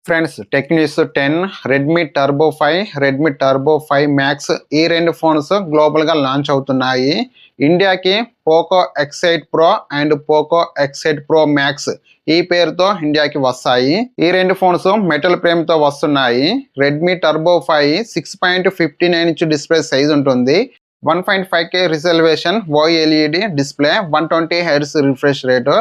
Friends tech news 10 Redmi turbo 5 Redmi turbo 5 max ఈ రెండు phones గ్లోబల్గా launch అవుతున్నాయి. ఇండియాకి Poco X8 Pro and Poco X8 Pro max ఈ పేరుతో ఇండియాకి వస్తాయి. ఈ రెండు ఫోన్స్ మెటల్ ఫ్రేమ్తో వస్తున్నాయి. Redmi turbo 5 6.59 inch display size ఉంటుంది. 1.5K resolution OLED display, 120 Hz refresh rate,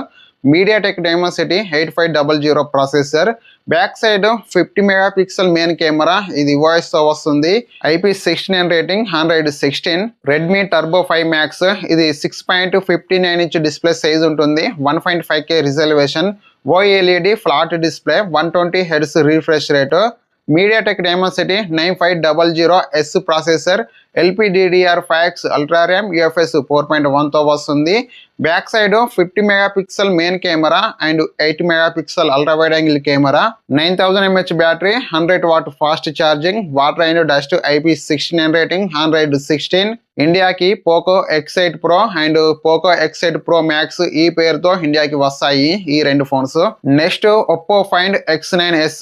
MediaTek Dimensity 8500 processor, back side 50 megapixel main camera, ఇది వాయిస్ తో వస్తుంది. IP69 rating, Android 16. Redmi turbo 5 max ఇది 6.59 ఇంచ్ డిస్ప్లే సైజ్ ఉంటుంది. 1.5K resolution, OLED flat display, 120 Hz refresh rate, MediaTek Dimensity 9500S processor, LPDDR5X ultra RAM, UFS 4.1తో వస్తుంది. Back side 50 megapixel main camera and 8 megapixel ultra wide angle camera, 9000 mAh battery, 100 watt fast charging, water and dust, IP69 rating, Android 16. ఇండియాకి Poco X8 Pro and Poco X8 Pro max ఈ పేరుతో ఇండియాకి వస్తాయి ఈ రెండు phones. Next Oppo find X9s,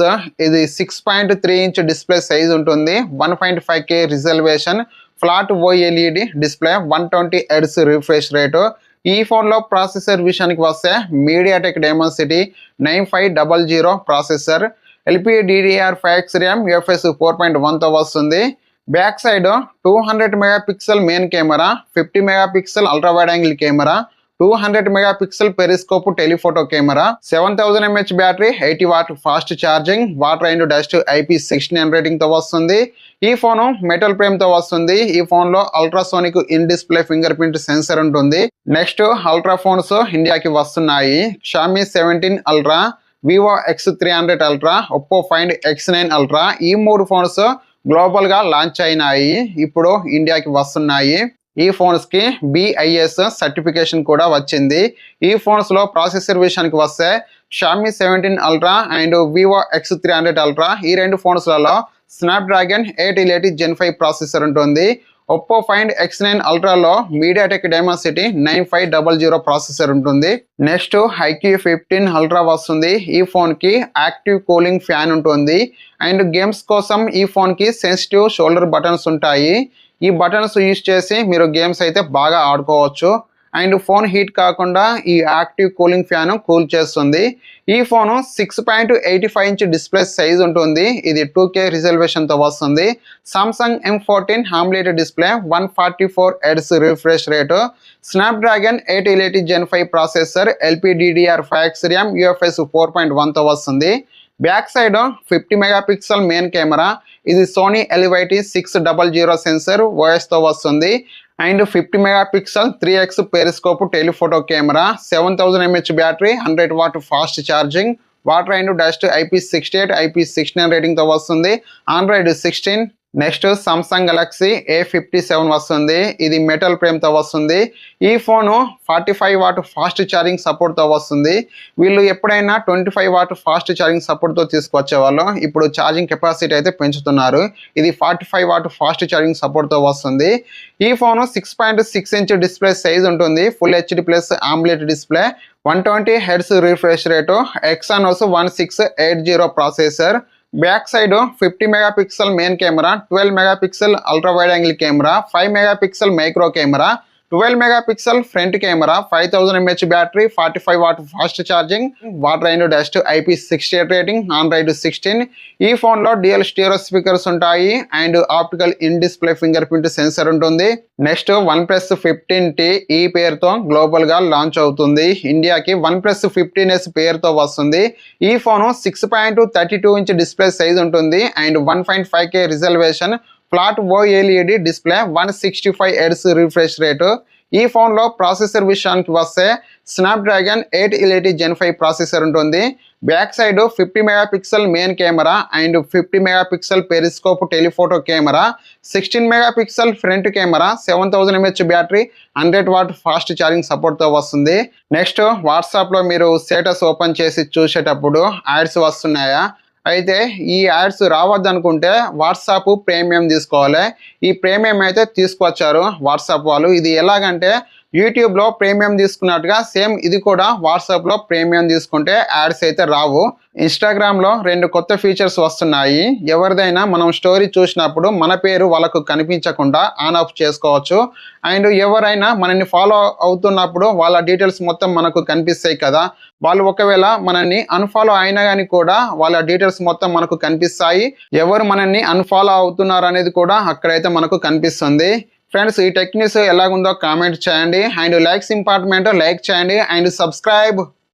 ఇది 6.3 inch display size ఉంటుంది. 1.5K resolution, flat OLED display, 120 Hz refresh rate. ఈ ఫోన్లో ప్రాసెసర్ విషయానికి వస్తే MediaTek Dimensity 9500 processor, LPDDR5X RAM, UFS 4.1తో వస్తుంది. Back side 200 megapixel main camera, 50 megapixel ultra wide angle camera, 200 megapixel periscope telephoto camera, 7000 mAh battery, 80 watt fast charging, water and dust, IP69 rating తో వస్తుంది. ఈ phone metal frame తో వస్తుంది. ఈ phone లో ultrasonic in display finger print sensor ఉంటుంది. Next ultra phones ఇండియాకి వస్తున్నాయి. Xiaomi 17 ultra, Vivo X300 ultra, Oppo find X9 ultra, ఈ మూడు ఫోన్స్ గ్లోబల్ గా లాంచ్ అయినాయి, ఇప్పుడు ఇండియాకి వస్తున్నాయి. ఈ ఫోన్స్ కి BIS సర్టిఫికేషన్ కూడా వచ్చింది. ఈ ఫోన్స్ లో ప్రాసెసర్ విషయానికి వస్తే Xiaomi 17 ultra and Vivo X300 ultra ఈ రెండు ఫోన్స్లలో స్నాప్డ్రాగన్ 888 Gen 5 ప్రాసెసర్ ఉంటుంది. Oppo find X9 అల్ట్రాలో MediaTek Dimensity 9500 processor ఉంటుంది. నెక్స్ట్ iQOO 15 అల్ట్రా వస్తుంది. ఈ ఫోన్ కి యాక్టివ్ కూలింగ్ ఫ్యాన్ ఉంటుంది అండ్ గేమ్స్ కోసం ఈ ఫోన్ కి సెన్సిటివ్ షోల్డర్ బటన్స్ ఉంటాయి. ఈ బటన్స్ యూజ్ చేసి మీరు గేమ్స్ అయితే బాగా ఆడుకోవచ్చు అండ్ ఫోన్ హీట్ కాకుండా ఈ యాక్టివ్ కూలింగ్ ఫ్యాన్ కూల్ చేస్తుంది. ఈ ఫోన్ 6.85 ఇంచ్ డిస్ప్లే సైజ్ ఉంటుంది. ఇది 2K రిజల్యూషన్ తో వస్తుంది. Samsung M14 AMOLED display, 144 Hz refresh rate, Snapdragon 888 Gen 5 processor, LPDDR5X RAM, UFS 4.1తో వస్తుంది. Back side 50 megapixel main camera, ఇది Sony LYT 600 సెన్సర్ OS తో వస్తుంది and 50 megapixel 3x periscope telephoto camera, 7000 mAh battery, 100 watt fast charging, water and dust, IP68 IP69 rating తో వస్తుంది. Android 16. Next Samsung Galaxy A57 వస్తుంది. ఇది metal frame తో వస్తుంది. ఈ phone 45 watt fast charging support తో వస్తుంది. వీళ్ళు ఎప్పుడైనా 25 వాట్ ఫాస్ట్ ఛార్జింగ్ సపోర్ట్ తో తీసుకొచ్చే వాళ్ళు ఇప్పుడు ఛార్జింగ్ కెపాసిటీ అయితే పెంచుతున్నారు. ఇది 45 వాట్ ఫాస్ట్ ఛార్జింగ్ సపోర్ట్ తో వస్తుంది. ఈ ఫోను 6.6 ఇంచ్ డిస్ప్లే సైజ్ ఉంటుంది. Full HD plus AMOLED display, 120 Hz refresh rate, Exynos 1680 processor. Back side 50 megapixel main camera, 12 megapixel ultra wide angle camera, 5 megapixel micro camera, 12 megapixel front camera, 5000 mAh battery, 45 watt fast charging, water and dust, IP68 rating, Android 16. ఈ phone లో dual stereo speakers ఉంటాయి and optical in display finger print sensor ఉంటుంది. Next OnePlus 15T ఈ పేరుతో global గా launch అవుతుంది. ఇండియాకి OnePlus 15s పేరుతో వస్తుంది. ఈ ఫోన్ 6.32 ఇంచ్ డిస్ప్లే సైజ్ ఉంటుంది and 1.5K resolution, flat OLED display, 165 Hz refresh rate. ఈ ఫోన్లో ప్రాసెసర్ విషయానికి వస్తే స్నాప్డ్రాగన్ 888 Gen 5 ప్రాసెసర్ ఉంటుంది. Back side 50 megapixel main camera and 50 megapixel periscope telephoto camera, 16 megapixel front camera, 7000 mAh battery, 100 watt fast charging సపోర్ట్తో వస్తుంది. Next వాట్సాప్లో మీరు status open చేసి చూసేటప్పుడు యాడ్స్ వస్తున్నాయా? అయితే ఈ యాడ్స్ రావద్దనుకుంటే వాట్సాప్ ప్రీమియం తీసుకోవాలి. ఈ ప్రీమియం అయితే తీసుకొచ్చారు వాట్సాప్ వాళ్ళు. ఇది ఎలాగంటే యూట్యూబ్లో ప్రీమియం తీసుకున్నట్టుగా సేమ్ ఇది కూడా వాట్సాప్లో ప్రీమియం తీసుకుంటే యాడ్స్ అయితే రావు. ఇన్స్టాగ్రామ్లో 2 కొత్త ఫీచర్స్ వస్తున్నాయి. ఎవరిదైనా మనం స్టోరీ చూసినప్పుడు మన పేరు వాళ్ళకు కనిపించకుండా ఆన్ ఆఫ్ చేసుకోవచ్చు. అండ్ ఎవరైనా మనల్ని ఫాలో అవుతున్నప్పుడు వాళ్ళ డీటెయిల్స్ మొత్తం మనకు కనిపిస్తాయి కదా. వాళ్ళు ఒకవేళ మనల్ని అన్ఫాలో అయినా కానీ కూడా వాళ్ళ డీటెయిల్స్ మొత్తం మనకు కనిపిస్తాయి. ఎవరు మనల్ని అన్ఫాలో అవుతున్నారు అనేది కూడా అక్కడైతే మనకు కనిపిస్తుంది. ఫ్రెండ్స్, ఈ టెక్ న్యూస్ ఎలాగుందో కామెంట్ చేయండి. అండ్ లైక్స్ ఇంపార్టెంట్, లైక్ చేయండి అండ్ సబ్స్క్రైబ్.